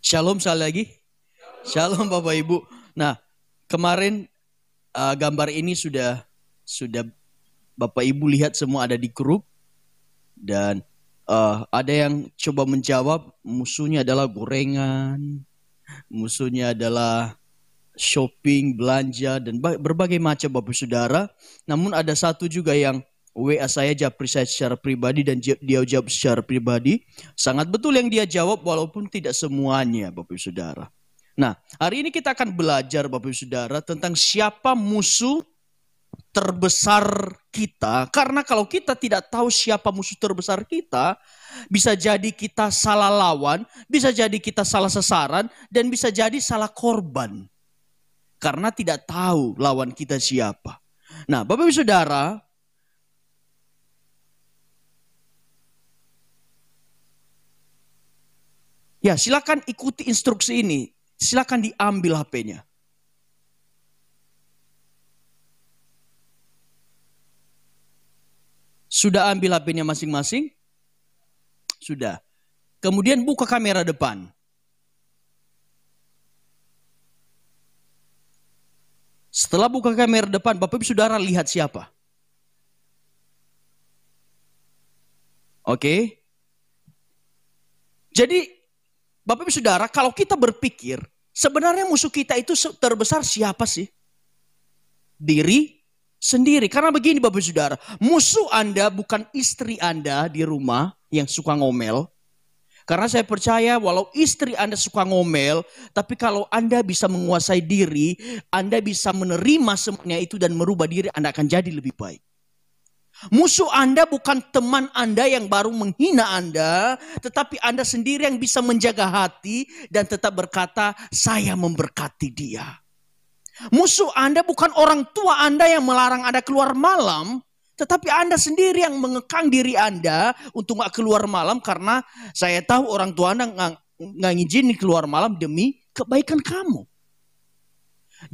Shalom sekali lagi. Shalom Bapak Ibu. Nah, kemarin gambar ini sudah Bapak Ibu lihat semua ada di grup. Dan ada yang coba menjawab musuhnya adalah gorengan, musuhnya adalah shopping, belanja, dan berbagai macam Bapak Saudara. Namun ada satu juga yang WA saya japri saya secara pribadi dan dia jawab secara pribadi. Sangat betul yang dia jawab walaupun tidak semuanya Bapak Saudara. Nah, hari ini kita akan belajar Bapak Saudara tentang siapa musuh terbesar kita. Karena kalau kita tidak tahu siapa musuh terbesar kita, bisa jadi kita salah lawan, bisa jadi kita salah sasaran, dan bisa jadi salah korban. Karena tidak tahu lawan kita siapa. Nah, Bapak Ibu Saudara, ya silakan ikuti instruksi ini. Silakan diambil HP-nya. Sudah ambil HP-nya masing-masing? Sudah. Kemudian buka kamera depan. Setelah buka kamera depan, Bapak Ibu Saudara lihat siapa? Oke. Jadi, Bapak Ibu Saudara, kalau kita berpikir, sebenarnya musuh kita itu terbesar siapa sih? Diri sendiri. Karena begini Bapak Ibu Saudara, musuh Anda bukan istri Anda di rumah yang suka ngomel. Karena saya percaya walau istri Anda suka ngomel, tapi kalau Anda bisa menguasai diri, Anda bisa menerima semuanya itu dan merubah diri, Anda akan jadi lebih baik. Musuh Anda bukan teman Anda yang baru menghina Anda, tetapi Anda sendiri yang bisa menjaga hati dan tetap berkata, saya memberkati dia. Musuh Anda bukan orang tua Anda yang melarang Anda keluar malam, tetapi Anda sendiri yang mengekang diri Anda untuk gak keluar malam karena saya tahu orang tua Anda gak ngizinin keluar malam demi kebaikan kamu.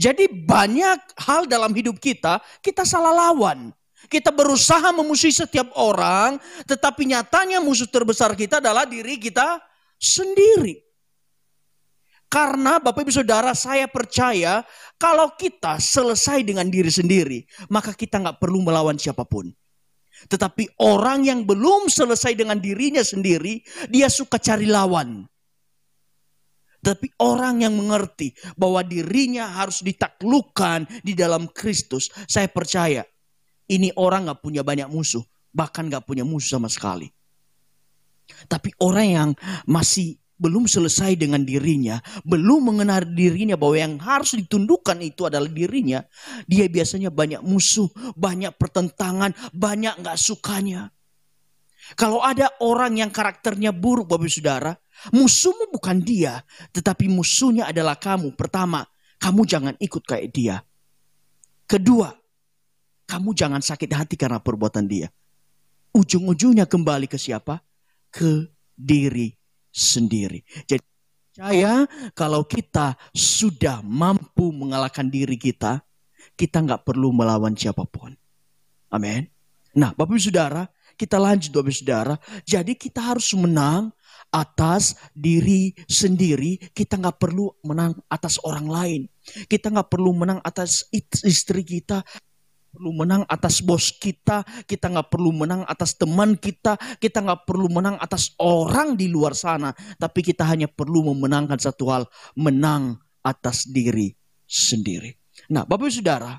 Jadi banyak hal dalam hidup kita salah lawan. Kita berusaha memusuhi setiap orang, tetapi nyatanya musuh terbesar kita adalah diri kita sendiri. Karena Bapak Ibu Saudara, saya percaya kalau kita selesai dengan diri sendiri, maka kita gak perlu melawan siapapun. Tetapi orang yang belum selesai dengan dirinya sendiri, dia suka cari lawan. Tapi orang yang mengerti bahwa dirinya harus ditaklukkan di dalam Kristus, saya percaya ini orang gak punya banyak musuh, bahkan gak punya musuh sama sekali. Tapi orang yang masih belum selesai dengan dirinya, belum mengenal dirinya bahwa yang harus ditundukkan itu adalah dirinya, dia biasanya banyak musuh, banyak pertentangan, banyak gak sukanya. Kalau ada orang yang karakternya buruk Bapak Saudara, musuhmu bukan dia, tetapi musuhnya adalah kamu. Pertama, kamu jangan ikut kayak dia. Kedua, kamu jangan sakit hati karena perbuatan dia. Ujung-ujungnya kembali ke siapa? Ke diri sendiri. Jadi saya kalau kita sudah mampu mengalahkan diri kita gak perlu melawan siapapun. Amin. Nah Bapak Ibu Saudara, kita lanjut Bapak Ibu Saudara. Jadi kita harus menang atas diri sendiri. Kita gak perlu menang atas orang lain. Kita gak perlu menang atas istri kita. Perlu menang atas bos kita nggak perlu menang atas teman kita nggak perlu menang atas orang di luar sana, tapi kita hanya perlu memenangkan satu hal, menang atas diri sendiri. Nah, Bapak Ibu Saudara,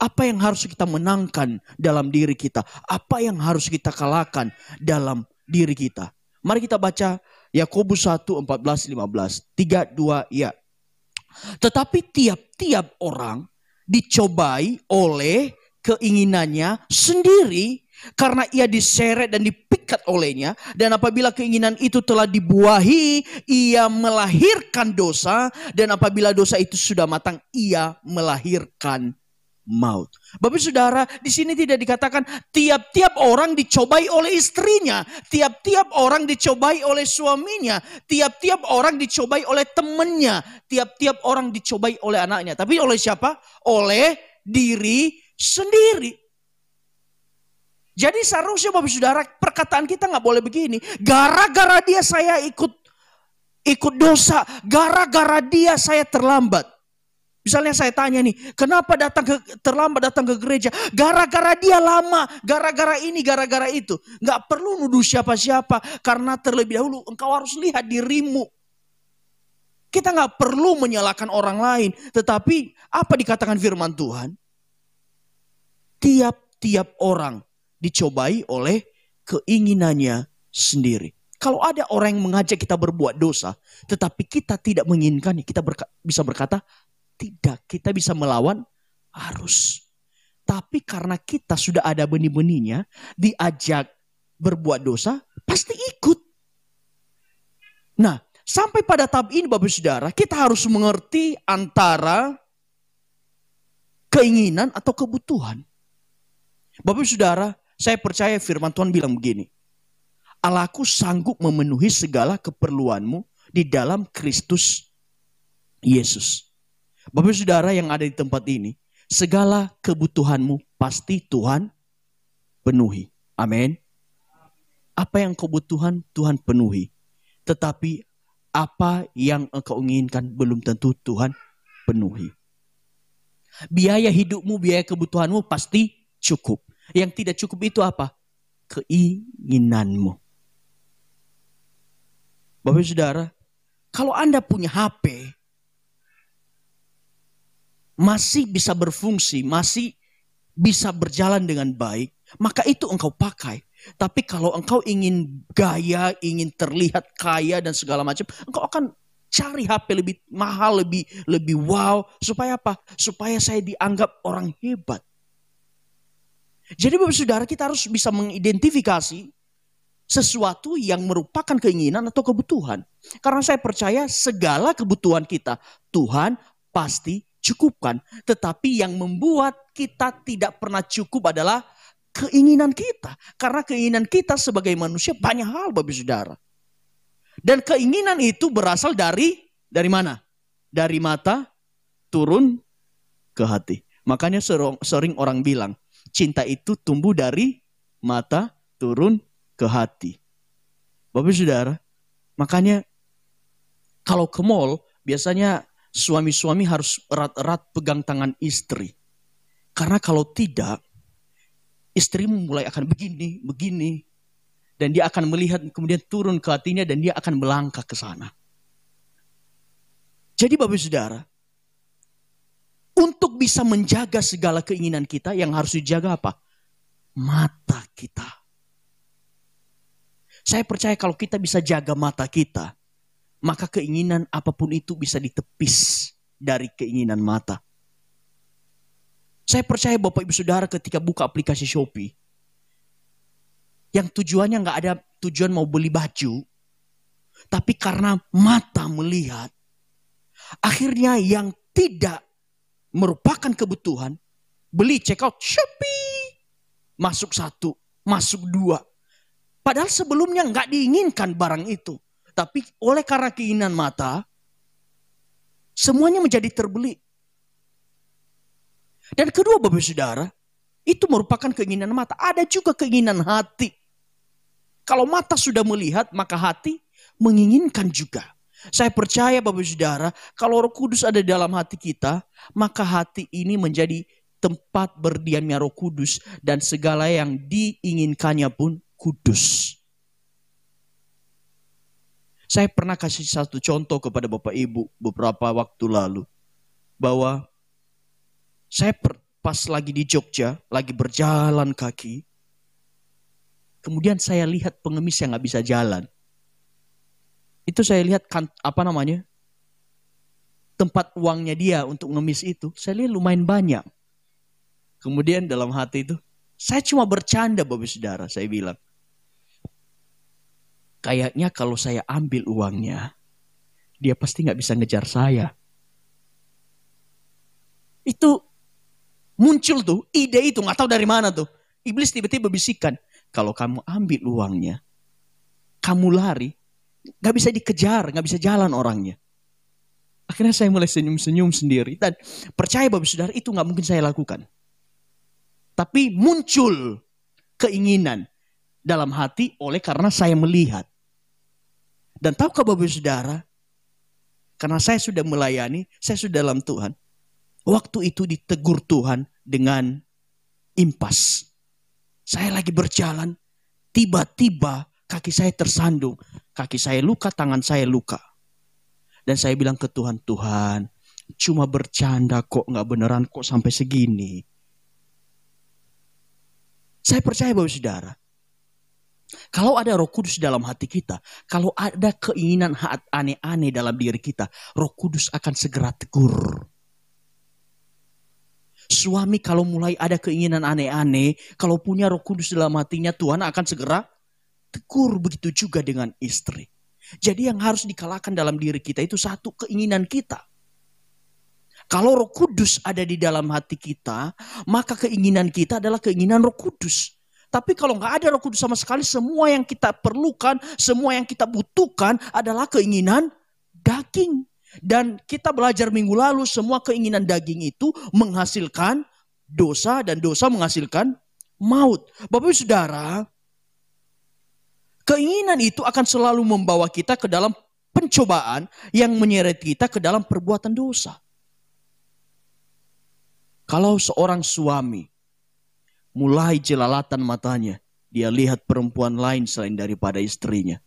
apa yang harus kita menangkan dalam diri kita? Apa yang harus kita kalahkan dalam diri kita? Mari kita baca Yakobus 1:14-15. 3-2 ya. Tetapi tiap-tiap orang dicobai oleh keinginannya sendiri karena ia diseret dan dipikat olehnya, dan apabila keinginan itu telah dibuahi, ia melahirkan dosa, dan apabila dosa itu sudah matang, ia melahirkan maut. Bapak Saudara, di sini tidak dikatakan tiap-tiap orang dicobai oleh istrinya, tiap-tiap orang dicobai oleh suaminya, tiap-tiap orang dicobai oleh temannya, tiap-tiap orang dicobai oleh anaknya. Tapi oleh siapa? Oleh diri sendiri. Jadi seharusnya Bapak Saudara, perkataan kita nggak boleh begini. Gara-gara dia saya ikut ikut dosa. Gara-gara dia saya terlambat. Misalnya saya tanya nih, kenapa terlambat datang ke gereja? Gara-gara dia lama, gara-gara ini, gara-gara itu. Nggak perlu nuduh siapa-siapa, karena terlebih dahulu engkau harus lihat dirimu. Kita nggak perlu menyalahkan orang lain, tetapi apa dikatakan firman Tuhan? Tiap-tiap orang dicobai oleh keinginannya sendiri. Kalau ada orang yang mengajak kita berbuat dosa, tetapi kita tidak menginginkannya, kita bisa berkata, tidak, kita bisa melawan arus. Tapi karena kita sudah ada benih-benihnya, diajak berbuat dosa, pasti ikut. Nah, sampai pada tahap ini Bapak Saudara, kita harus mengerti antara keinginan atau kebutuhan. Bapak Saudara, saya percaya firman Tuhan bilang begini. Allahku sanggup memenuhi segala keperluanmu di dalam Kristus Yesus. Bapak Saudara yang ada di tempat ini, segala kebutuhanmu pasti Tuhan penuhi. Amin. Apa yang kebutuhan Tuhan penuhi. Tetapi apa yang engkau inginkan belum tentu Tuhan penuhi. Biaya hidupmu, biaya kebutuhanmu pasti cukup. Yang tidak cukup itu apa? Keinginanmu. Bapak Saudara, kalau Anda punya HP, masih bisa berfungsi, masih bisa berjalan dengan baik, maka itu engkau pakai. Tapi kalau engkau ingin gaya, ingin terlihat kaya dan segala macam, engkau akan cari HP lebih mahal, lebih wow. Supaya apa? Supaya saya dianggap orang hebat. Jadi Bapak Saudara, kita harus bisa mengidentifikasi sesuatu yang merupakan keinginan atau kebutuhan. Karena saya percaya segala kebutuhan kita, Tuhan pasti cukupkan. Tetapi yang membuat kita tidak pernah cukup adalah keinginan kita. Karena keinginan kita sebagai manusia banyak hal Bapak Saudara. Dan keinginan itu berasal dari mana? Dari mata turun ke hati. Makanya sering orang bilang, cinta itu tumbuh dari mata turun ke hati. Bapak Saudara, makanya kalau ke mall biasanya suami-suami harus erat-erat pegang tangan istri. Karena kalau tidak, istrimu mulai akan begini. Dan dia akan melihat kemudian turun ke hatinya dan dia akan melangkah ke sana. Jadi Bapak Saudara, untuk bisa menjaga segala keinginan kita, yang harus dijaga apa? Mata kita. Saya percaya kalau kita bisa jaga mata kita, maka keinginan apapun itu bisa ditepis dari keinginan mata. Saya percaya Bapak Ibu Saudara ketika buka aplikasi Shopee, yang tujuannya nggak ada tujuan mau beli baju, tapi karena mata melihat, akhirnya yang tidak merupakan kebutuhan, beli check out Shopee, masuk 1, masuk 2. Padahal sebelumnya nggak diinginkan barang itu. Tapi oleh karena keinginan mata, semuanya menjadi terbeli. Dan kedua Bapak Saudara, itu merupakan keinginan mata. Ada juga keinginan hati. Kalau mata sudah melihat, maka hati menginginkan juga. Saya percaya Bapak Saudara, kalau Roh Kudus ada dalam hati kita, maka hati ini menjadi tempat berdiamnya Roh Kudus. Dan segala yang diinginkannya pun kudus. Saya pernah kasih satu contoh kepada Bapak Ibu beberapa waktu lalu. Bahwa saya pas lagi di Jogja, lagi berjalan kaki. Kemudian saya lihat pengemis yang gak bisa jalan. Itu saya lihat tempat uangnya dia untuk ngemis itu. Saya lihat lumayan banyak. Kemudian dalam hati itu, saya cuma bercanda Bapak Saudara, saya bilang. Kayaknya kalau saya ambil uangnya, dia pasti gak bisa ngejar saya. Itu muncul tuh, ide itu gak tahu dari mana tuh. Iblis tiba-tiba bisikan, kalau kamu ambil uangnya, kamu lari, gak bisa dikejar, gak bisa jalan orangnya. Akhirnya saya mulai senyum-senyum sendiri. Dan percaya Bapak Saudara, itu gak mungkin saya lakukan. Tapi muncul keinginan dalam hati oleh karena saya melihat. Dan tahukah Bapak Saudara, Karena saya sudah melayani, saya sudah dalam Tuhan. Waktu itu ditegur Tuhan dengan impas. Saya lagi berjalan, tiba-tiba kaki saya tersandung. Kaki saya luka, tangan saya luka. Dan saya bilang ke Tuhan, Tuhan, cuma bercanda kok, nggak beneran kok sampai segini. Saya percaya Bapak Saudara, kalau ada Roh Kudus dalam hati kita, kalau ada keinginan aneh-aneh dalam diri kita, Roh Kudus akan segera tegur. Suami kalau mulai ada keinginan aneh-aneh, kalau punya Roh Kudus dalam hatinya, Tuhan akan segera tegur. Begitu juga dengan istri. Jadi yang harus dikalahkan dalam diri kita itu satu, keinginan kita. Kalau Roh Kudus ada di dalam hati kita, maka keinginan kita adalah keinginan Roh Kudus. Tapi kalau nggak ada Roh Kudus sama sekali, semua yang kita perlukan, semua yang kita butuhkan adalah keinginan daging. Dan kita belajar minggu lalu, semua keinginan daging itu menghasilkan dosa, dan dosa menghasilkan maut. Bapak Ibu Saudara, keinginan itu akan selalu membawa kita ke dalam pencobaan yang menyeret kita ke dalam perbuatan dosa. Kalau seorang suami mulai jelalatan matanya, dia lihat perempuan lain selain daripada istrinya,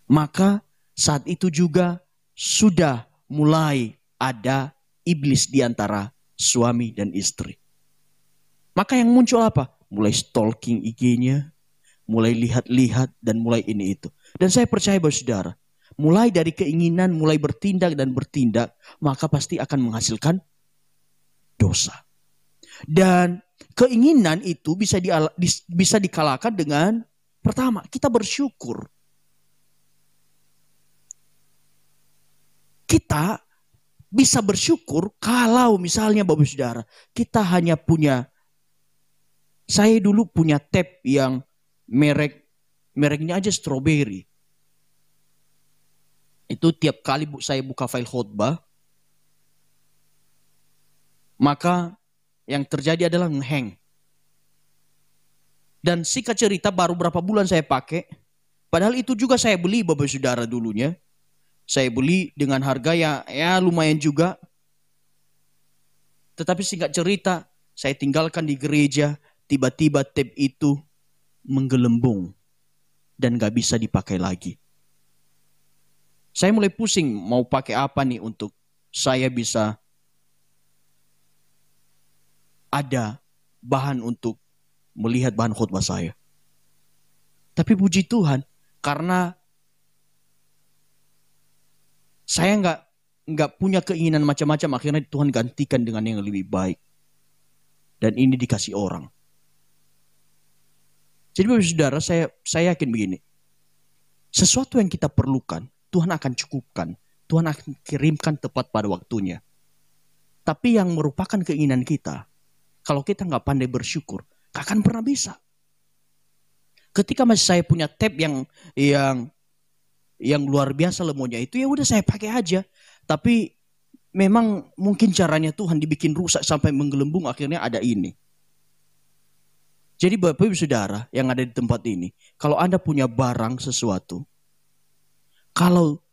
maka saat itu juga sudah mulai ada iblis di antara suami dan istri. Maka yang muncul apa? Mulai stalking IG-nya, mulai lihat-lihat, dan mulai ini itu. Dan saya percaya Bapak Saudara, mulai dari keinginan, mulai bertindak dan bertindak, maka pasti akan menghasilkan dosa. Dan keinginan itu bisa dikalahkan dengan, pertama, kita bersyukur. Kita bisa bersyukur kalau misalnya Bapak Saudara, kita hanya punya, saya dulu punya tab yang mereknya aja strawberry. Itu tiap kali saya buka file khotbah, maka yang terjadi adalah ngehang. Dan singkat cerita baru berapa bulan saya pakai, padahal itu juga saya beli Bapak Saudara dulunya. Saya beli dengan harga ya lumayan juga. Tetapi singkat cerita, saya tinggalkan di gereja, tiba-tiba tab itu menggelembung dan gak bisa dipakai lagi. Saya mulai pusing mau pakai apa nih untuk saya bisa ada bahan untuk melihat bahan khotbah saya. Tapi puji Tuhan, karena saya nggak punya keinginan macam-macam, akhirnya Tuhan gantikan dengan yang lebih baik. Dan ini dikasih orang. Jadi Bapak Saudara, saya yakin begini. Sesuatu yang kita perlukan, Tuhan akan cukupkan. Tuhan akan kirimkan tepat pada waktunya. Tapi yang merupakan keinginan kita, kalau kita nggak pandai bersyukur, gak akan pernah bisa. Ketika masih saya punya tab yang luar biasa lemonya itu, ya udah saya pakai aja. Tapi memang mungkin caranya Tuhan dibikin rusak sampai menggelembung, akhirnya ada ini. Jadi Bapak Ibu Saudara yang ada di tempat ini, kalau Anda punya barang sesuatu, kalau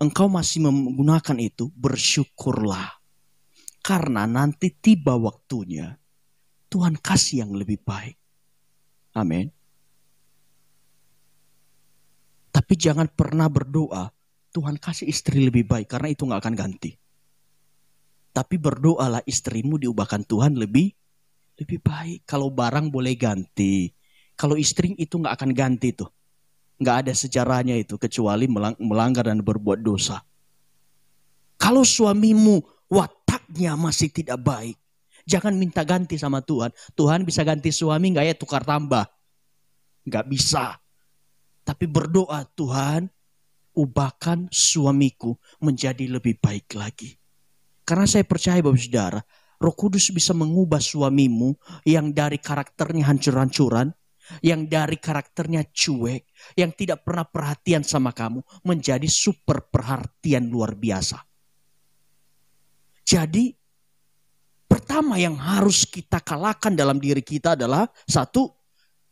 engkau masih menggunakan itu, bersyukurlah. Karena nanti tiba waktunya, Tuhan kasih yang lebih baik. Amin. Tapi jangan pernah berdoa, Tuhan kasih istri lebih baik, karena itu gak akan ganti. Tapi berdoalah istrimu diubahkan Tuhan lebih baik. Kalau barang boleh ganti, kalau istri itu gak akan ganti tuh. Gak ada sejarahnya itu, kecuali melanggar dan berbuat dosa. Kalau suamimu wataknya masih tidak baik, jangan minta ganti sama Tuhan. Tuhan bisa ganti suami gak ya, tukar tambah? Gak bisa. Tapi berdoa, Tuhan ubahkan suamiku menjadi lebih baik lagi. Karena saya percaya Bapak Saudara, Roh Kudus bisa mengubah suamimu yang dari karakternya hancur-hancuran, yang dari karakternya cuek, yang tidak pernah perhatian sama kamu, menjadi super perhatian luar biasa. Jadi, pertama yang harus kita kalahkan dalam diri kita adalah satu,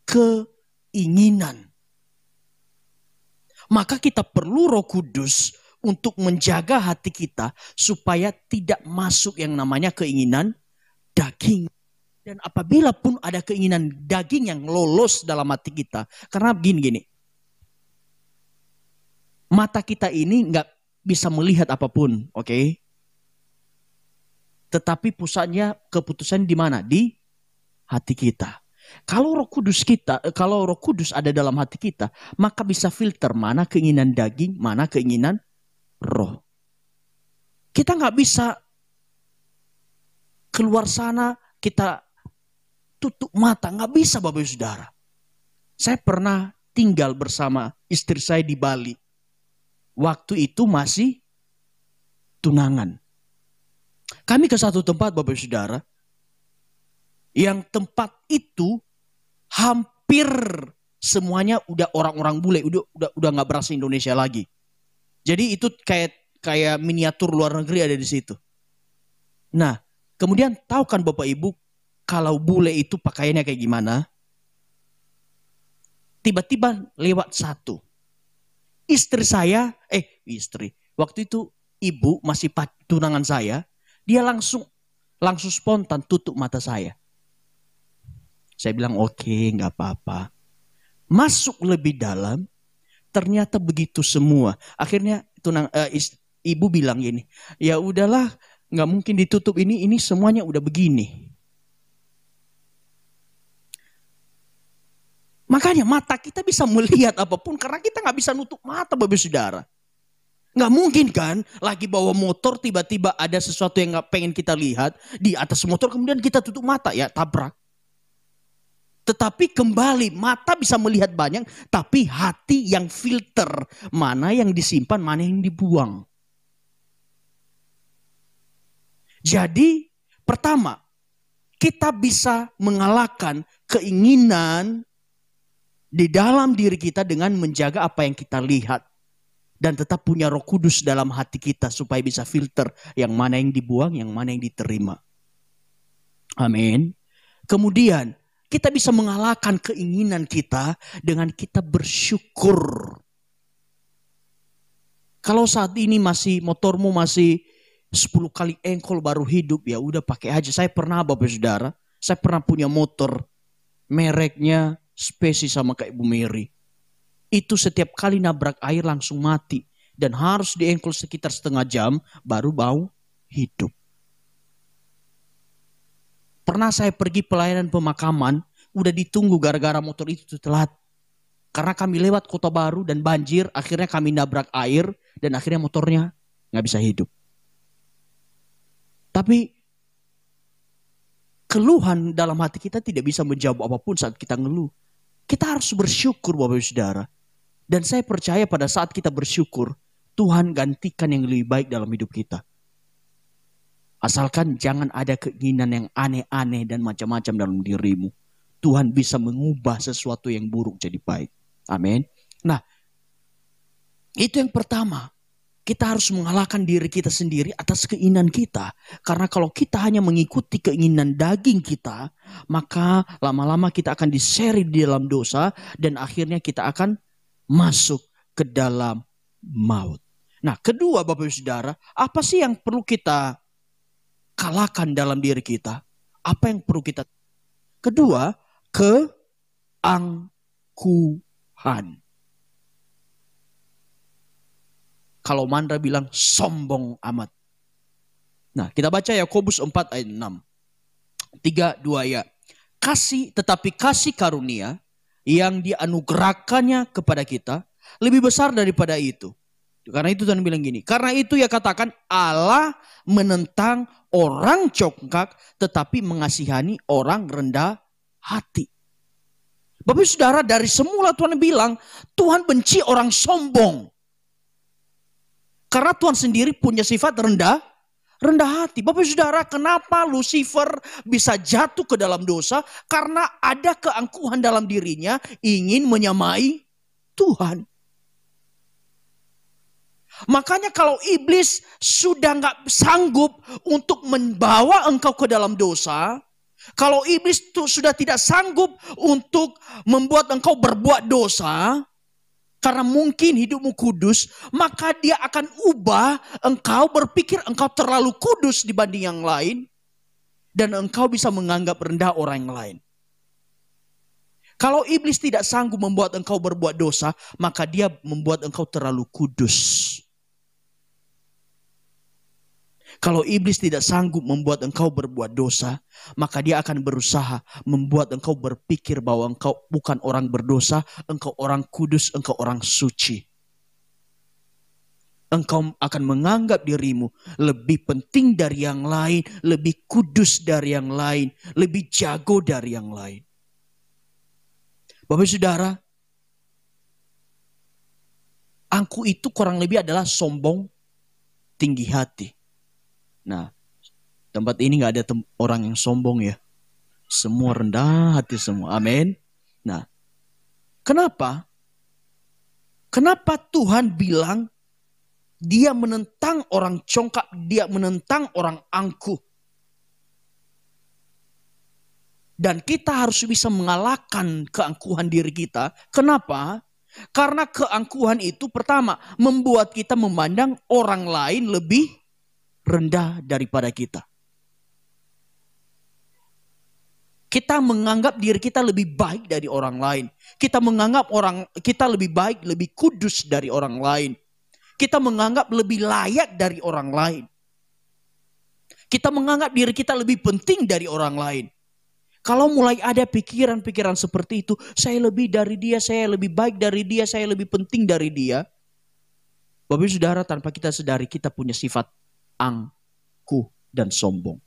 keinginan. Maka kita perlu Roh Kudus untuk menjaga hati kita supaya tidak masuk yang namanya keinginan daging. Dan apabila pun ada keinginan daging yang lolos dalam hati kita, karena gini, mata kita ini nggak bisa melihat apapun, oke? Tetapi pusatnya keputusan di mana? Di hati kita. Kalau Roh Kudus ada dalam hati kita, maka bisa filter mana keinginan daging, mana keinginan roh. Kita nggak bisa keluar sana, kita tutup mata. Nggak bisa Bapak Ibu Saudara. Saya pernah tinggal bersama istri saya di Bali. Waktu itu masih tunangan. Kami ke satu tempat Bapak Ibu Saudara. Yang tempat itu hampir semuanya udah orang-orang bule, udah nggak berasa Indonesia lagi. Jadi itu kayak miniatur luar negeri ada di situ. Nah, kemudian tahu kan Bapak Ibu kalau bule itu pakaiannya kayak gimana? Tiba-tiba lewat satu. Waktu itu ibu masih tunangan saya, dia langsung spontan tutup mata saya. Saya bilang oke, nggak apa-apa. Masuk lebih dalam, ternyata begitu semua. Akhirnya ibu bilang gini, ya udahlah, nggak mungkin ditutup ini semuanya udah begini. Makanya mata kita bisa melihat apapun karena kita nggak bisa nutup mata Bapak Saudara. Nggak mungkin kan lagi bawa motor tiba-tiba ada sesuatu yang nggak pengen kita lihat di atas motor kemudian kita tutup mata ya tabrak. Tetapi kembali mata bisa melihat banyak tapi hati yang filter mana yang disimpan mana yang dibuang. Jadi pertama kita bisa mengalahkan keinginan di dalam diri kita dengan menjaga apa yang kita lihat. Dan tetap punya Roh Kudus dalam hati kita supaya bisa filter yang mana yang dibuang, yang mana yang diterima. Amin. Kemudian kita bisa mengalahkan keinginan kita dengan kita bersyukur. Kalau saat ini motormu masih 10 kali engkol baru hidup, ya udah pakai aja. Saya pernah Bapak Saudara, saya pernah punya motor mereknya spesies sama kayak Bu Mary. Itu setiap kali nabrak air langsung mati. Dan harus diengkol sekitar setengah jam baru mau hidup. Pernah saya pergi pelayanan pemakaman, udah ditunggu gara-gara motor itu telat. Karena kami lewat Kota Baru dan banjir, akhirnya kami nabrak air dan akhirnya motornya nggak bisa hidup. Tapi keluhan dalam hati kita tidak bisa menjawab apapun saat kita ngeluh. Kita harus bersyukur Bapak Ibu Saudara. Dan saya percaya pada saat kita bersyukur, Tuhan gantikan yang lebih baik dalam hidup kita. Asalkan jangan ada keinginan yang aneh-aneh dan macam-macam dalam dirimu. Tuhan bisa mengubah sesuatu yang buruk jadi baik. Amin. Nah, itu yang pertama. Kita harus mengalahkan diri kita sendiri atas keinginan kita. Karena kalau kita hanya mengikuti keinginan daging kita, maka lama-lama kita akan diseret di dalam dosa dan akhirnya kita akan masuk ke dalam maut. Nah, kedua Bapak Ibu Saudara, apa sih yang perlu kita kalahkan dalam diri kita? Apa yang perlu kita? Kedua, keangkuhan. Kalau Mandra bilang sombong amat. Nah, kita baca Yakobus 4 ayat 6. 3-2 ya. Tetapi kasih karunia yang dianugerahkannya kepada kita lebih besar daripada itu. Karena itu Tuhan bilang gini. Karena itu ya katakan Allah menentang orang congkak tetapi mengasihani orang rendah hati. Bapak Saudara, dari semula Tuhan bilang Tuhan benci orang sombong. Karena Tuhan sendiri punya sifat rendah hati. Bapak Saudara, kenapa Lucifer bisa jatuh ke dalam dosa? Karena ada keangkuhan dalam dirinya ingin menyamai Tuhan. Makanya kalau iblis sudah gak sanggup untuk membawa engkau ke dalam dosa, kalau iblis sudah tidak sanggup untuk membuat engkau berbuat dosa, karena mungkin hidupmu kudus, maka dia akan ubah engkau berpikir engkau terlalu kudus dibanding yang lain. Dan engkau bisa menganggap rendah orang yang lain. Kalau iblis tidak sanggup membuat engkau berbuat dosa, maka dia membuat engkau terlalu kudus. Kalau iblis tidak sanggup membuat engkau berbuat dosa, maka dia akan berusaha membuat engkau berpikir bahwa engkau bukan orang berdosa, engkau orang kudus, engkau orang suci. Engkau akan menganggap dirimu lebih penting dari yang lain, lebih kudus dari yang lain, lebih jago dari yang lain. Bapak Saudara, angku itu kurang lebih adalah sombong, tinggi hati. Nah, tempat ini gak ada orang yang sombong ya. Semua rendah hati semua. Amin. Nah, kenapa? Kenapa Tuhan bilang dia menentang orang congkak, dia menentang orang angkuh. Dan kita harus bisa mengalahkan keangkuhan diri kita. Kenapa? Karena keangkuhan itu pertama membuat kita memandang orang lain lebih rendah daripada kita. Kita menganggap diri kita lebih baik dari orang lain. Kita menganggap kita lebih baik, lebih kudus dari orang lain. Kita menganggap lebih layak dari orang lain. Kita menganggap diri kita lebih penting dari orang lain. Kalau mulai ada pikiran-pikiran seperti itu, saya lebih dari dia, saya lebih baik dari dia, saya lebih penting dari dia. Bapak Saudara, tanpa kita sadari kita punya sifat angkuh dan sombong.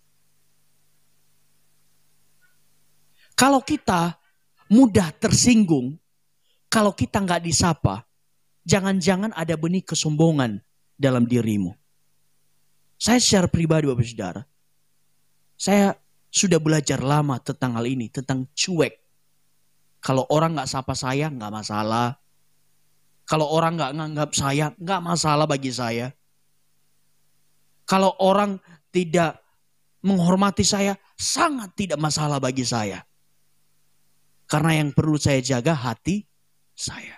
Kalau kita mudah tersinggung, kalau kita nggak disapa, jangan-jangan ada benih kesombongan dalam dirimu. Saya secara pribadi Bapak Saudara, saya sudah belajar lama tentang hal ini, tentang cuek. Kalau orang nggak sapa saya, nggak masalah. Kalau orang nggak nganggap saya, nggak masalah bagi saya. Kalau orang tidak menghormati saya, sangat tidak masalah bagi saya. Karena yang perlu saya jaga hati saya.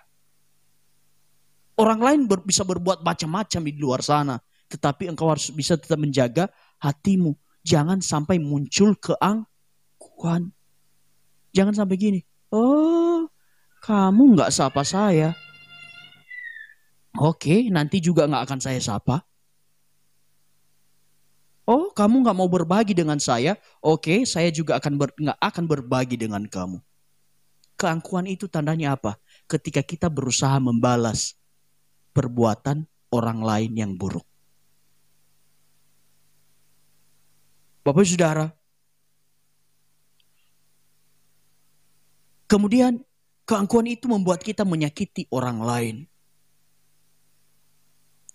Orang lain bisa berbuat macam-macam di luar sana. Tetapi engkau harus bisa tetap menjaga hatimu. Jangan sampai muncul keangkuhan. Jangan sampai gini. Oh, kamu nggak sapa saya. Oke, nanti juga nggak akan saya sapa. Oh, kamu nggak mau berbagi dengan saya? Oke, saya juga nggak akan berbagi dengan kamu. Keangkuhan itu tandanya apa? Ketika kita berusaha membalas perbuatan orang lain yang buruk. Bapak Saudara, kemudian keangkuhan itu membuat kita menyakiti orang lain.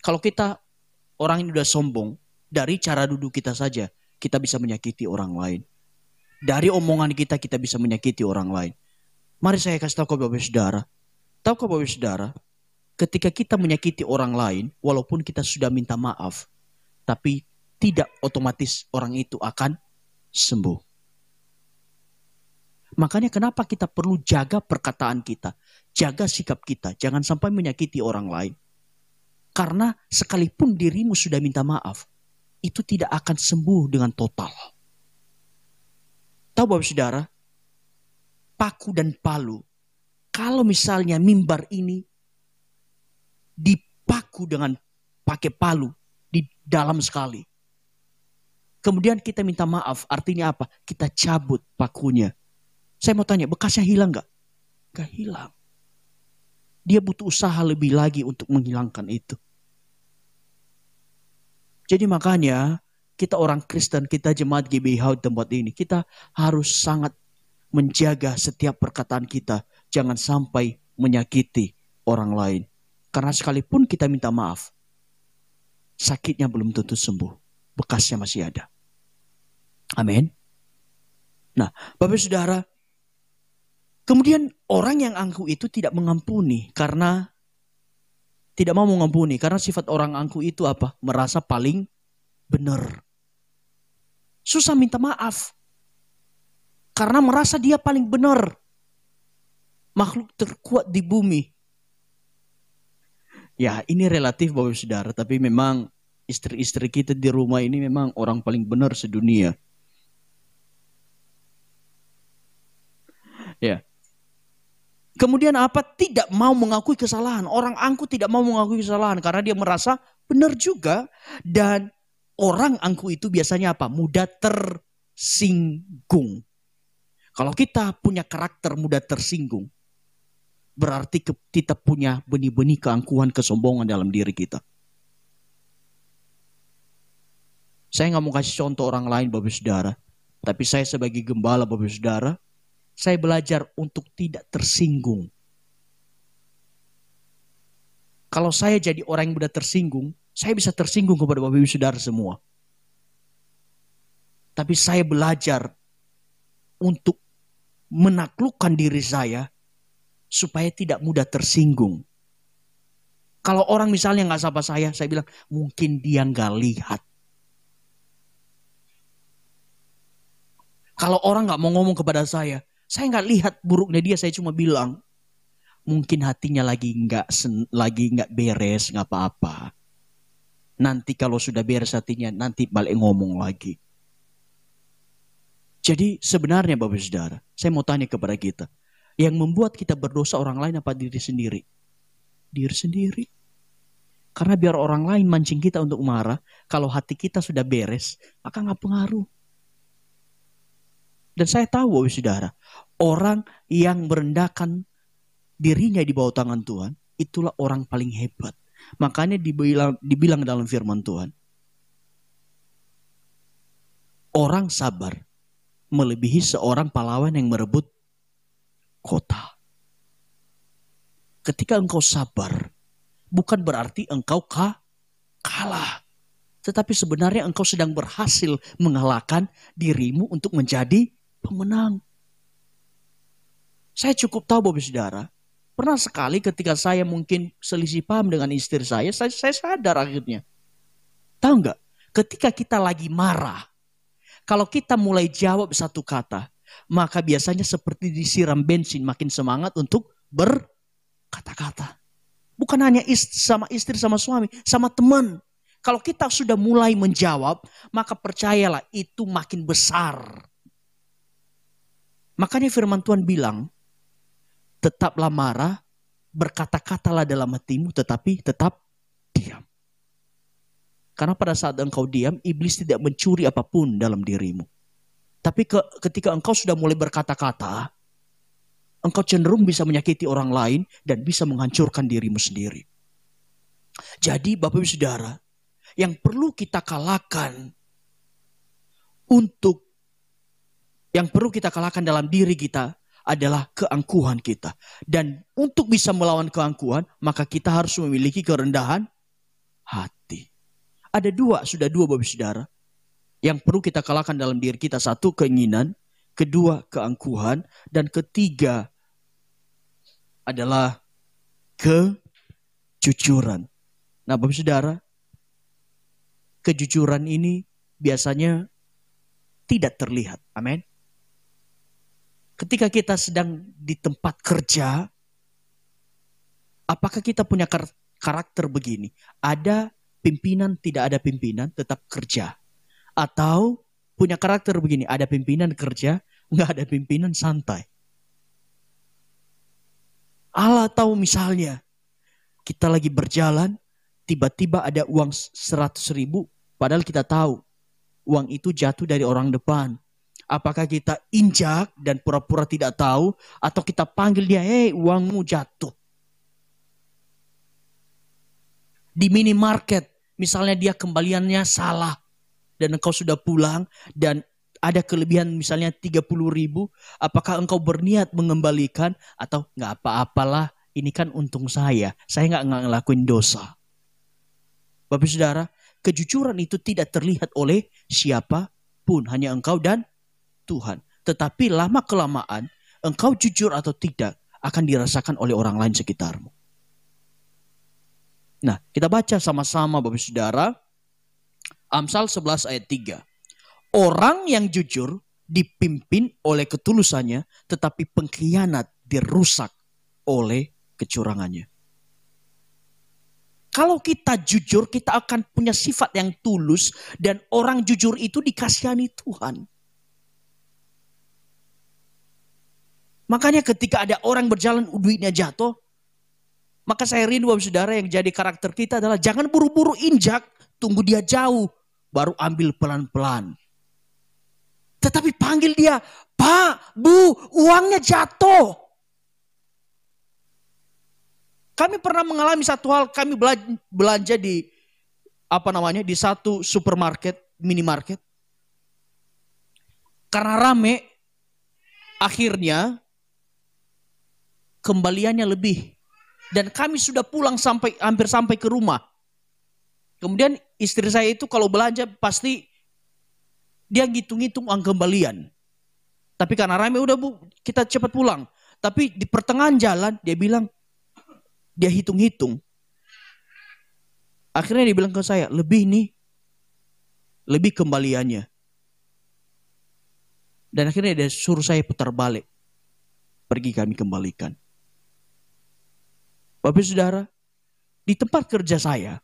Kalau kita orang yang sudah sombong, dari cara duduk kita saja, kita bisa menyakiti orang lain. Dari omongan kita, kita bisa menyakiti orang lain. Mari saya kasih tahu kepada Bapak Saudara. Tahukah Bapak Saudara, ketika kita menyakiti orang lain, walaupun kita sudah minta maaf, tapi tidak otomatis orang itu akan sembuh. Makanya kenapa kita perlu jaga perkataan kita, jaga sikap kita, jangan sampai menyakiti orang lain. Karena sekalipun dirimu sudah minta maaf, itu tidak akan sembuh dengan total. Tahu Bapak Saudara, paku dan palu, kalau misalnya mimbar ini dipaku dengan pakai palu di dalam sekali. Kemudian kita minta maaf, artinya apa? Kita cabut pakunya. Saya mau tanya, bekasnya hilang gak? Gak hilang. Dia butuh usaha lebih lagi untuk menghilangkan itu. Jadi makanya kita orang Kristen, kita jemaat GBH tempat ini, kita harus sangat menjaga setiap perkataan kita. Jangan sampai menyakiti orang lain. Karena sekalipun kita minta maaf, sakitnya belum tentu sembuh. Bekasnya masih ada. Amin. Nah, Bapak Saudara, kemudian orang yang angkuh itu tidak mengampuni karena tidak mau mengampuni. Karena sifat orang angkuh itu apa? Merasa paling benar. Susah minta maaf. Karena merasa dia paling benar. Makhluk terkuat di bumi. Ya, ini relatif Bapak Saudara, tapi memang istri-istri kita di rumah ini memang orang paling benar sedunia. Ya. Kemudian apa? Tidak mau mengakui kesalahan. Orang angkuh tidak mau mengakui kesalahan karena dia merasa benar juga. Dan orang angkuh itu biasanya apa? Mudah tersinggung. Kalau kita punya karakter mudah tersinggung, berarti kita punya benih-benih keangkuhan, kesombongan dalam diri kita. Saya nggak mau kasih contoh orang lain Bapak Saudara. Tapi saya sebagai gembala Bapak Saudara, saya belajar untuk tidak tersinggung. Kalau saya jadi orang yang mudah tersinggung, saya bisa tersinggung kepada Bapak Ibu Saudara semua. Tapi saya belajar untuk menaklukkan diri saya supaya tidak mudah tersinggung. Kalau orang misalnya nggak sapa saya bilang mungkin dia nggak lihat. Kalau orang nggak mau ngomong kepada saya nggak lihat buruknya dia, saya cuma bilang mungkin hatinya lagi nggak beres, nggak apa-apa. Nanti kalau sudah beres hatinya, nanti balik ngomong lagi. Jadi sebenarnya Bapak Saudara, saya mau tanya kepada kita, yang membuat kita berdosa orang lain apa diri sendiri? Diri sendiri. Karena biar orang lain mancing kita untuk marah, kalau hati kita sudah beres, maka nggak pengaruh. Dan saya tahu Bapak Saudara, orang yang merendahkan dirinya di bawah tangan Tuhan, itulah orang paling hebat. Makanya dibilang dalam firman Tuhan, orang sabar melebihi seorang pahlawan yang merebut kota. Ketika engkau sabar, bukan berarti engkau kalah. Tetapi sebenarnya engkau sedang berhasil mengalahkan dirimu untuk menjadi pemenang. Saya cukup tahu Bapak Saudara, pernah sekali ketika saya mungkin selisih paham dengan istri saya sadar akhirnya. Tahu nggak? Ketika kita lagi marah, kalau kita mulai jawab satu kata, maka biasanya seperti disiram bensin, makin semangat untuk berkata-kata. Bukan hanya sama istri, sama suami, sama teman. Kalau kita sudah mulai menjawab, maka percayalah itu makin besar. Makanya firman Tuhan bilang, tetaplah marah, berkata-katalah dalam hatimu, tetapi tetap diam. Karena pada saat engkau diam, iblis tidak mencuri apapun dalam dirimu. Tapi ketika engkau sudah mulai berkata-kata, engkau cenderung bisa menyakiti orang lain dan bisa menghancurkan dirimu sendiri. Jadi Bapak Ibu Saudara, yang perlu kita kalahkan dalam diri kita adalah keangkuhan kita. Dan untuk bisa melawan keangkuhan, maka kita harus memiliki kerendahan hati. Ada sudah dua Bapak Saudara, yang perlu kita kalahkan dalam diri kita. Satu, keinginan. Kedua, keangkuhan. Dan ketiga adalah kejujuran. Nah Bapak Saudara, kejujuran ini biasanya tidak terlihat. Amin. Ketika kita sedang di tempat kerja, apakah kita punya karakter begini? Ada pimpinan, tidak ada pimpinan, tetap kerja. Atau punya karakter begini, ada pimpinan kerja, nggak ada pimpinan santai. Allah tahu misalnya, kita lagi berjalan, tiba-tiba ada uang 100.000, padahal kita tahu uang itu jatuh dari orang depan. Apakah kita injak dan pura-pura tidak tahu, atau kita panggil dia, hei uangmu jatuh. Di minimarket, misalnya dia kembaliannya salah, dan engkau sudah pulang, dan ada kelebihan misalnya 30.000, apakah engkau berniat mengembalikan, atau nggak apa-apalah, ini kan untung saya nggak ngelakuin dosa. Bapak Saudara, kejujuran itu tidak terlihat oleh siapapun, hanya engkau dan Tuhan. Tetapi lama-kelamaan, engkau jujur atau tidak akan dirasakan oleh orang lain sekitarmu. Nah, kita baca sama-sama Bapak Saudara, Amsal 11 ayat 3. Orang yang jujur dipimpin oleh ketulusannya, tetapi pengkhianat dirusak oleh kecurangannya. Kalau kita jujur, kita akan punya sifat yang tulus. Dan orang jujur itu dikasihani Tuhan. Makanya ketika ada orang berjalan duitnya jatuh, maka saya rindu Bapak Saudara yang jadi karakter kita adalah jangan buru-buru injak, tunggu dia jauh, baru ambil pelan-pelan. Tetapi panggil dia, Pak, Bu, uangnya jatuh. Kami pernah mengalami satu hal, kami belanja di di satu supermarket, minimarket. Karena rame, akhirnya kembaliannya lebih. Dan kami sudah pulang hampir sampai ke rumah. Kemudian istri saya itu kalau belanja pasti dia ngitung-ngitung uang kembalian. Tapi karena rame, udah Bu, kita cepat pulang. Tapi di pertengahan jalan dia bilang, dia hitung-hitung. Akhirnya dia bilang ke saya, lebih kembaliannya. Dan akhirnya dia suruh saya putar balik. Pergi kami kembalikan. Bapak Saudara, di tempat kerja saya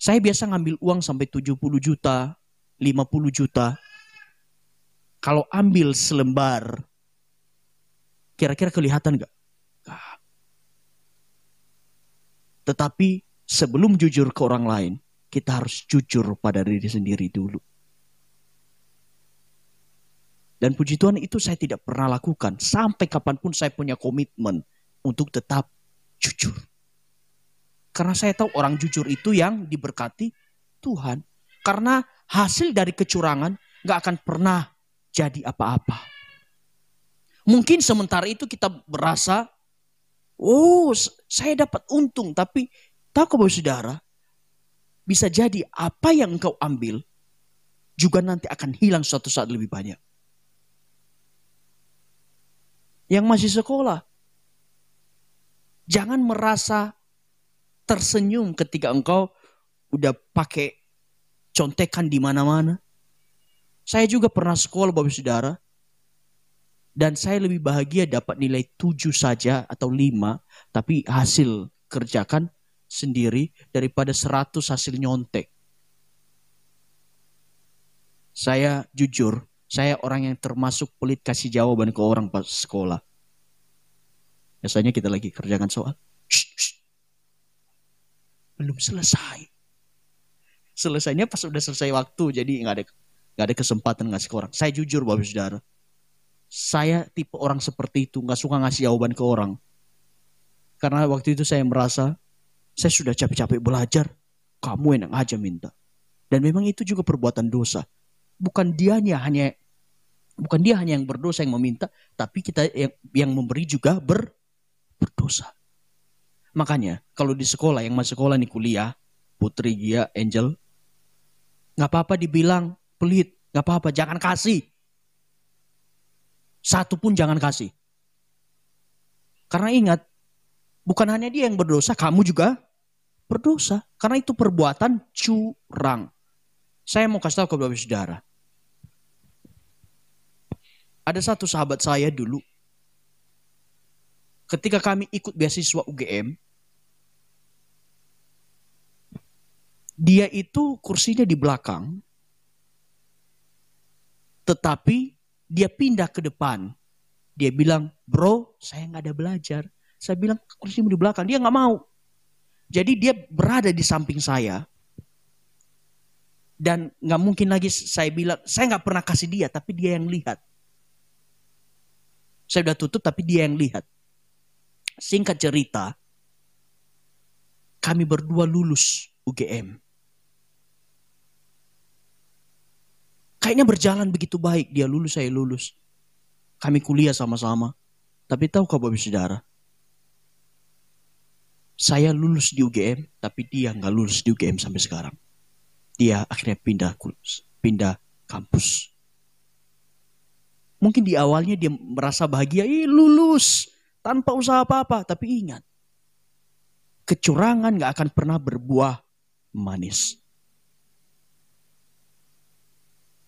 biasa ngambil uang sampai 70 juta, 50 juta. Kalau ambil selembar, kira-kira kelihatan gak? Tetapi sebelum jujur ke orang lain, kita harus jujur pada diri sendiri dulu. Dan puji Tuhan itu saya tidak pernah lakukan. Sampai kapanpun saya punya komitmen untuk tetap jujur. Karena saya tahu orang jujur itu yang diberkati Tuhan. Karena hasil dari kecurangan gak akan pernah jadi apa-apa. Mungkin sementara itu kita berasa, oh, saya dapat untung. Tapi tahu Bapak Saudara, bisa jadi apa yang engkau ambil juga nanti akan hilang suatu saat lebih banyak. Yang masih sekolah, jangan merasa tersenyum ketika engkau udah pakai contekan di mana-mana. Saya juga pernah sekolah Bapak Saudara. Dan saya lebih bahagia dapat nilai 7 saja atau 5. Tapi hasil kerjakan sendiri daripada 100 hasil nyontek. Saya jujur, saya orang yang termasuk pelit kasih jawaban ke orang pas sekolah. Biasanya kita lagi kerjakan soal. Belum selesai. Selesainya pas udah selesai waktu. Jadi gak ada kesempatan ngasih ke orang. Saya jujur Bapak Saudara. Saya tipe orang seperti itu, gak suka ngasih jawaban ke orang. Karena waktu itu saya merasa, saya sudah capek-capek belajar, kamu enak aja minta. Dan memang itu juga perbuatan dosa. Bukan dia hanya yang berdosa yang meminta, tapi kita yang memberi juga berdosa. Makanya kalau di sekolah, yang masih sekolah nih kuliah, Putri, Gia, Angel, gak apa-apa dibilang pelit, gak apa-apa, jangan kasih. Satu pun jangan kasih. Karena ingat, bukan hanya dia yang berdosa, kamu juga berdosa. Karena itu perbuatan curang. Saya mau kasih tahu ke Bapak Saudara. Ada satu sahabat saya dulu. Ketika kami ikut beasiswa UGM. Dia itu kursinya di belakang. Tetapi dia pindah ke depan. Dia bilang, bro, saya gak ada belajar. Saya bilang, kursimu di belakang. Dia gak mau. Jadi dia berada di samping saya. Dan gak mungkin lagi saya bilang, saya gak pernah kasih dia, tapi dia yang lihat. Saya udah tutup, tapi dia yang lihat. Singkat cerita, kami berdua lulus UGM. Kayaknya berjalan begitu baik. Dia lulus, saya lulus. Kami kuliah sama-sama. Tapi tahukah Bapak Saudara? Saya lulus di UGM, tapi dia nggak lulus di UGM sampai sekarang. Dia akhirnya pindah kampus. Mungkin di awalnya dia merasa bahagia, lulus tanpa usaha apa-apa. Tapi ingat, kecurangan nggak akan pernah berbuah manis.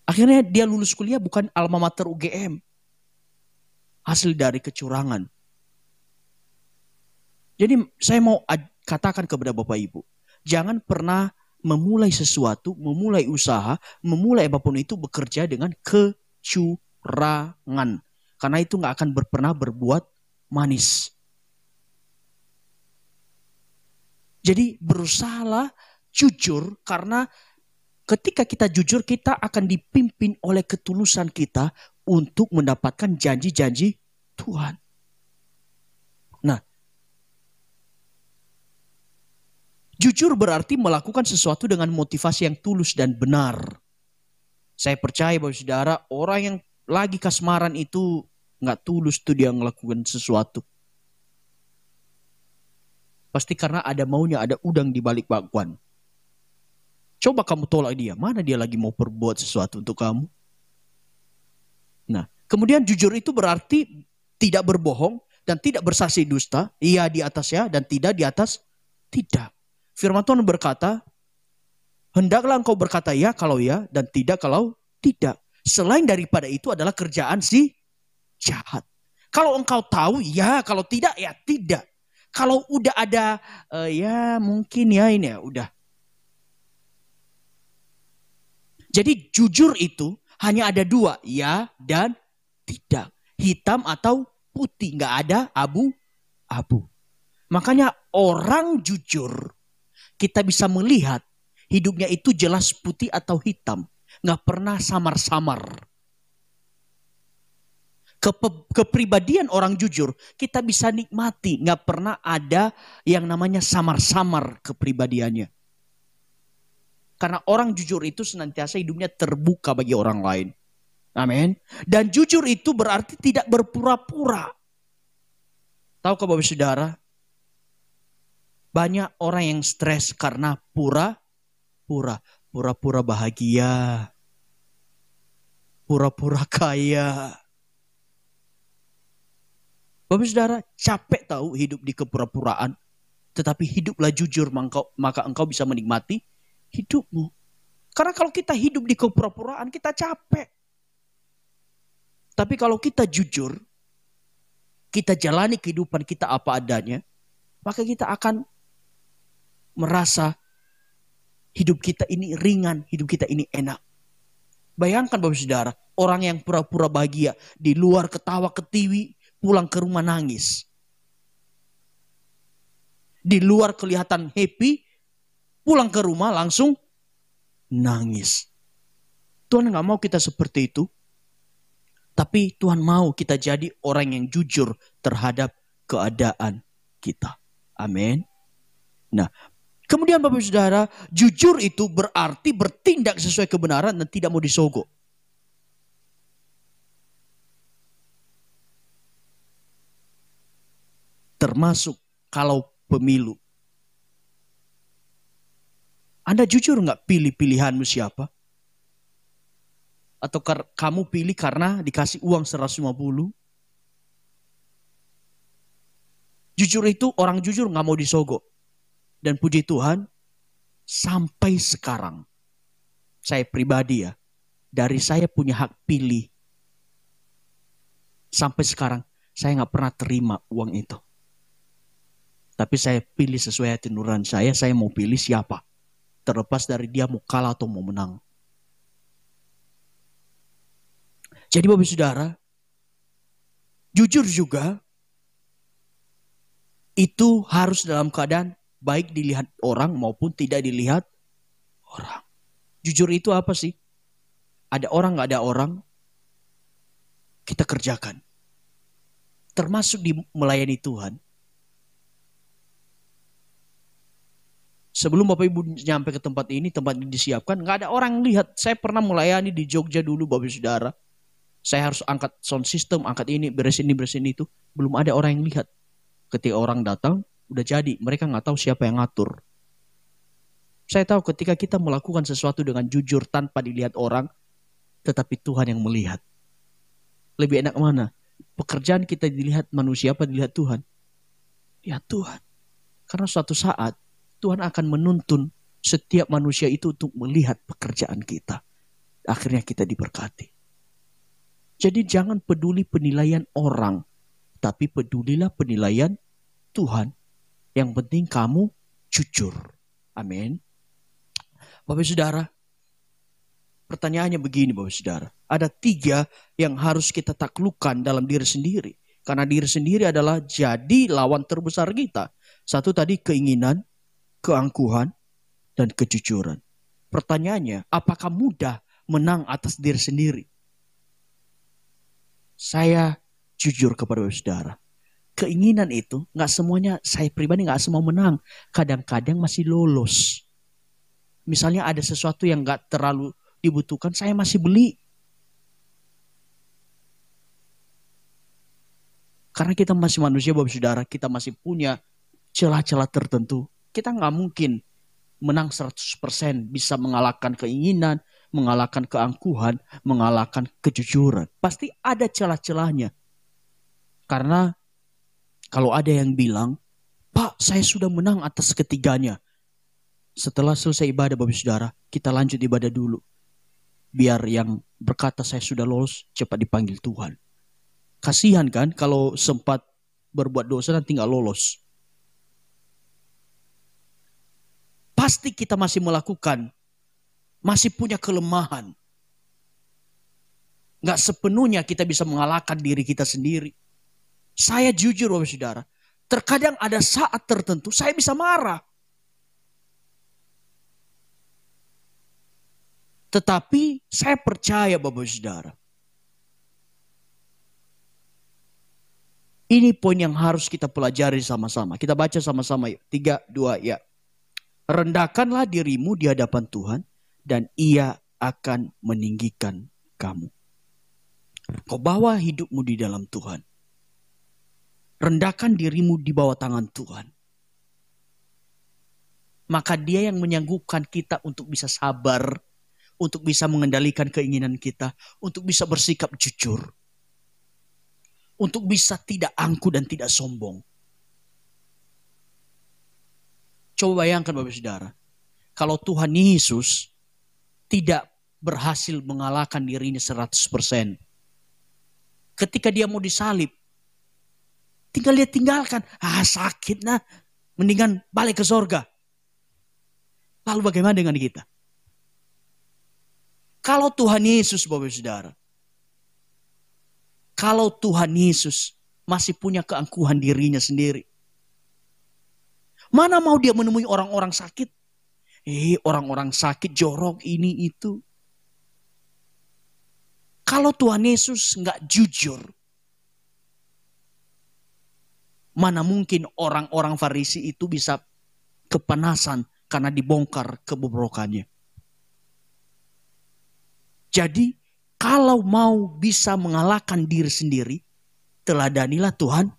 Akhirnya dia lulus kuliah bukan alma mater UGM. Hasil dari kecurangan. Jadi saya mau katakan kepada Bapak Ibu, jangan pernah memulai sesuatu, memulai usaha, memulai apapun itu bekerja dengan kecurangan. Karena itu nggak akan pernah berbuat manis. Jadi berusahalah jujur, karena ketika kita jujur, kita akan dipimpin oleh ketulusan kita untuk mendapatkan janji-janji Tuhan. Nah, jujur berarti melakukan sesuatu dengan motivasi yang tulus dan benar. Saya percaya Bapak Saudara, orang yang lagi kasmaran itu nggak tulus tuh dia ngelakukan sesuatu. Pasti karena ada maunya, ada udang di balik bakwan. Coba kamu tolak dia, mana dia lagi mau perbuat sesuatu untuk kamu? Nah, kemudian jujur itu berarti tidak berbohong dan tidak bersaksi dusta. Iya di atas ya dan tidak di atas tidak. Firman Tuhan berkata, hendaklah engkau berkata ya kalau ya dan tidak kalau tidak. Selain daripada itu adalah kerjaan si jahat. Kalau engkau tahu ya, kalau tidak ya tidak. Kalau udah ada ya mungkin ya ini ya udah. Jadi jujur itu hanya ada dua, ya dan tidak. Hitam atau putih, nggak ada abu-abu. Makanya orang jujur kita bisa melihat hidupnya itu jelas putih atau hitam. Nggak pernah samar-samar. Kepribadian orang jujur kita bisa nikmati. Nggak pernah ada yang namanya samar-samar kepribadiannya. Karena orang jujur itu senantiasa hidupnya terbuka bagi orang lain. Amin. Dan jujur itu berarti tidak berpura-pura. Tahukah Bapak Saudara? Banyak orang yang stres karena pura-pura. Pura-pura bahagia. Pura-pura kaya. Bapak Saudara, capek tahu hidup di kepura-puraan. Tetapi hiduplah jujur, maka engkau bisa menikmati hidupmu. Karena kalau kita hidup di kepura-puraan, kita capek. Tapi kalau kita jujur, kita jalani kehidupan kita apa adanya, maka kita akan merasa hidup kita ini ringan, hidup kita ini enak. Bayangkan Bapak Saudara, orang yang pura-pura bahagia, di luar ketawa ketiwi, pulang ke rumah nangis. Di luar kelihatan happy, pulang ke rumah langsung nangis. Tuhan nggak mau kita seperti itu. Tapi Tuhan mau kita jadi orang yang jujur terhadap keadaan kita. Amin. Nah, kemudian Bapak Saudara, jujur itu berarti bertindak sesuai kebenaran dan tidak mau disogok. Termasuk kalau pemilu. Anda jujur nggak pilih pilihanmu siapa? Atau kamu pilih karena dikasih uang 150? Jujur itu orang jujur nggak mau disogok. Dan puji Tuhan, sampai sekarang, saya pribadi ya, dari saya punya hak pilih. Sampai sekarang, saya nggak pernah terima uang itu. Tapi saya pilih sesuai hati nurani saya mau pilih siapa. Terlepas dari dia mau kalah atau mau menang. Jadi Bapak Saudara, jujur juga itu harus dalam keadaan baik dilihat orang maupun tidak dilihat orang. Jujur itu apa sih? Ada orang gak ada orang, kita kerjakan. Termasuk di melayani Tuhan. Sebelum Bapak Ibu nyampe ke tempat ini disiapkan, gak ada orang yang lihat. Saya pernah melayani di Jogja dulu Bapak Saudara. Saya harus angkat sound system, angkat ini, beresin itu. Belum ada orang yang lihat. Ketika orang datang, udah jadi. Mereka nggak tahu siapa yang ngatur. Saya tahu ketika kita melakukan sesuatu dengan jujur tanpa dilihat orang, tetapi Tuhan yang melihat. Lebih enak mana? Pekerjaan kita dilihat manusia apa dilihat Tuhan? Ya Tuhan. Karena suatu saat, Tuhan akan menuntun setiap manusia itu untuk melihat pekerjaan kita. Akhirnya kita diberkati. Jadi jangan peduli penilaian orang, tapi pedulilah penilaian Tuhan. Yang penting kamu jujur. Amin. Bapak Saudara, pertanyaannya begini Bapak Saudara. Ada 3 yang harus kita taklukkan dalam diri sendiri. Karena diri sendiri adalah jadi lawan terbesar kita. 1 tadi keinginan, keangkuhan, dan kejujuran. Pertanyaannya, apakah mudah menang atas diri sendiri? Saya jujur kepada Bapak Saudara. Keinginan itu gak semuanya, saya pribadi gak semua menang. Kadang-kadang masih lolos. Misalnya ada sesuatu yang gak terlalu dibutuhkan, saya masih beli. Karena kita masih manusia Bapak Saudara, kita masih punya celah-celah tertentu. Kita gak mungkin menang 100%, bisa mengalahkan keinginan, mengalahkan keangkuhan, mengalahkan kejujuran. Pasti ada celah-celahnya. Karena kalau ada yang bilang, Pak, saya sudah menang atas ketiganya. Setelah selesai ibadah Bapak Saudara, kita lanjut ibadah dulu. Biar yang berkata saya sudah lolos, cepat dipanggil Tuhan. Kasihan kan kalau sempat berbuat dosa nanti gak lolos. Pasti kita masih melakukan, masih punya kelemahan. Gak sepenuhnya kita bisa mengalahkan diri kita sendiri. Saya jujur Bapak Saudara, terkadang ada saat tertentu saya bisa marah. Tetapi saya percaya Bapak Saudara, ini poin yang harus kita pelajari sama-sama. Kita baca sama-sama yuk. 3, 2, ya. Rendahkanlah dirimu di hadapan Tuhan dan Ia akan meninggikan kamu. Kau bawa hidupmu di dalam Tuhan. Rendahkan dirimu di bawah tangan Tuhan. Maka Dia yang menyanggupkan kita untuk bisa sabar, untuk bisa mengendalikan keinginan kita, untuk bisa bersikap jujur, untuk bisa tidak angkuh dan tidak sombong. Coba bayangkan Bapak Saudara, kalau Tuhan Yesus tidak berhasil mengalahkan dirinya 100%. Ketika Dia mau disalib, tinggal Dia tinggalkan. Sakit nah, mendingan balik ke sorga. Lalu bagaimana dengan kita? Kalau Tuhan Yesus Bapak Saudara, kalau Tuhan Yesus masih punya keangkuhan dirinya sendiri, mana mau Dia menemui orang-orang sakit? Orang-orang sakit, jorok, ini itu. Kalau Tuhan Yesus nggak jujur, mana mungkin orang-orang Farisi itu bisa kepanasan karena dibongkar kebobrokannya. Jadi kalau mau bisa mengalahkan diri sendiri, teladanilah Tuhan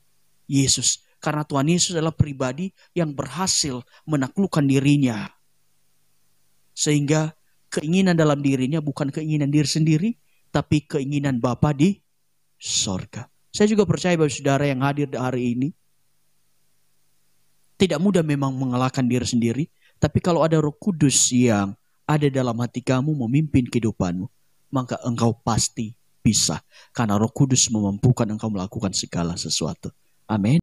Yesus. Karena Tuhan Yesus adalah pribadi yang berhasil menaklukkan dirinya. Sehingga keinginan dalam dirinya bukan keinginan diri sendiri, tapi keinginan Bapa di sorga. Saya juga percaya Bapak Saudara yang hadir hari ini, tidak mudah memang mengalahkan diri sendiri. Tapi kalau ada Roh Kudus yang ada dalam hati kamu memimpin kehidupanmu, maka engkau pasti bisa. Karena Roh Kudus memampukan engkau melakukan segala sesuatu. Amin.